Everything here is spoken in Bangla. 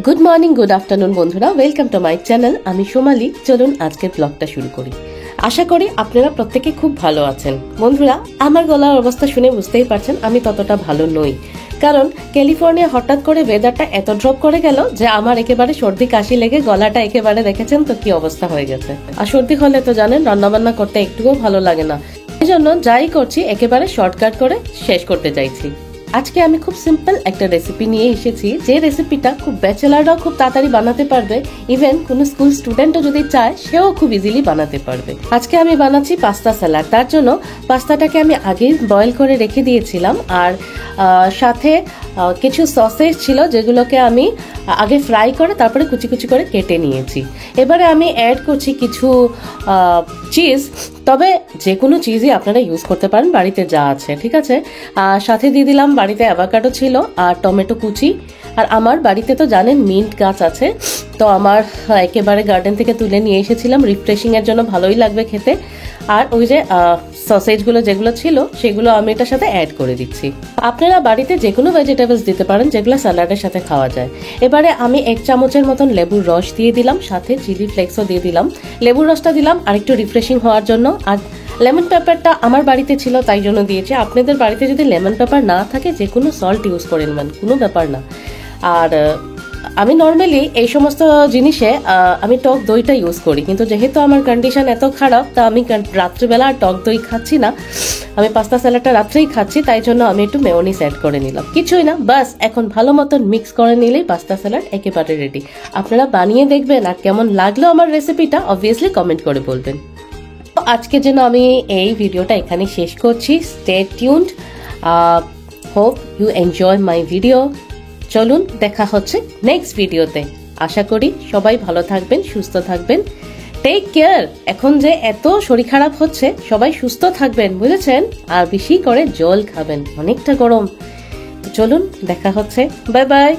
গুড মর্নিং, গুড আফটারনুন বন্ধুরা, ওয়েলকাম টু মাই চ্যানেল। আমি সোমালি। চলুন আজকের ব্লগটা শুরু করি। আশা করি আপনারা প্রত্যেকে খুব ভালো আছেন। বন্ধুরা, আমার গলার অবস্থা শুনে বুঝতেই পারছেন আমি ততটা ভালো নই, কারণ ক্যালিফোর্নিয়া হঠাৎ করে ওয়েদারটা এত ড্রপ করে গেল যে আমার একেবারে সর্দি কাশি লেগে গলাটা একেবারে দেখেছেন তো কি অবস্থা হয়ে গেছে। আর সর্দি হলে তো জানেন রান্নাবান্না করতে একটুও ভালো লাগে না, এই জন্য যাই করছি একেবারে শর্টকাট করে শেষ করতে চাইছি। আজকে আমি খুব সিম্পল একটা রেসিপি নিয়ে এসেছি, যে রেসিপিটা খুব ব্যাচেলাররাও খুব তাড়াতাড়ি বানাতে পারবে, ইভেন কোনো স্কুল স্টুডেন্টও যদি চায় সেও খুব ইজিলি বানাতে পারবে। আজকে আমি বানাচ্ছি পাস্তা স্যালাড। তার জন্য পাস্তাটাকে আমি আগে বয়েল করে রেখে দিয়েছিলাম, আর সাথে কিছু সসেস ছিল যেগুলোকে আমি আগে ফ্রাই করে তারপরে কুচি কুচি করে কেটে নিয়েছি। এবারে আমি অ্যাড করছি কিছু চিজ, তবে যে কোনো চিজই আপনারা ইউজ করতে পারেন বাড়িতে যা আছে, ঠিক আছে। সাথে দিয়ে দিলাম, বাড়িতে অ্যাভোকাডো ছিল আর টমেটো কুচি, আর আমার বাড়িতে তো জানেন মিন্ট গাছ আছে, তো আমার একেবারে গার্ডেন থেকে তুলে নিয়ে এসেছিলাম, রিফ্রেশিং এর জন্য ভালোই লাগবে খেতে। আর ওই যে সসেজগুলো যেগুলো ছিল সেগুলো আমি এটার সাথে অ্যাড করে দিচ্ছি। আপনারা বাড়িতে যে কোনো ভেজিটেবলস দিতে পারেন যেগুলো স্যালাডের সাথে খাওয়া যায়। এবারে আমি 1 চামচের মতন লেবুর রস দিয়ে দিলাম, সাথে চিলি ফ্লেক্সও দিয়ে দিলাম। লেবুর রসটা দিলাম আর একটু রিফ্রেশিং হওয়ার জন্য, আর লেমন পেপারটা আমার বাড়িতে ছিল তাই জন্য দিয়েছি। আপনাদের বাড়িতে যদি লেমন পেপার না থাকে যে কোনো সল্ট ইউজ করে নেবেন, কোনো ব্যাপার না। আর আমি নর্মালি এই সমস্ত জিনিসে আমি টক দইটা ইউজ করি, কিন্তু যেহেতু আমার কন্ডিশন এত খারাপ তা আমি রাত্রিবেলা আর টক দই খাচ্ছি না, আমি পাস্তা স্যালাডটা রাত্রেই খাচ্ছি, তাই জন্য আমি একটু মেয়োনিজ অ্যাড করে নিলাম। কিছুই না, বাস এখন ভালো মতন মিক্স করে নিলেই পাস্তা স্যালাড একেবারে রেডি। আপনারা বানিয়ে দেখবেন, আর কেমন লাগলো আমার রেসিপিটা অবভিয়াসলি কমেন্ট করে বলবেন। আজকের জন্য আমি এই ভিডিওটা এখানে শেষ করছি। Stay tuned, hope you enjoy my video. চলুন দেখা হচ্ছে নেক্সট ভিডিওতে। আশা করি সবাই ভালো থাকবেন, সুস্থ থাকবেন। Take care. এখন যে এত শরীর খারাপ হচ্ছে, সবাই সুস্থ থাকবেন, বুঝেছেন? আর বেশি করে জল খাবেন, অনেকটা গরম। চলুন দেখা হচ্ছে, বাই বাই।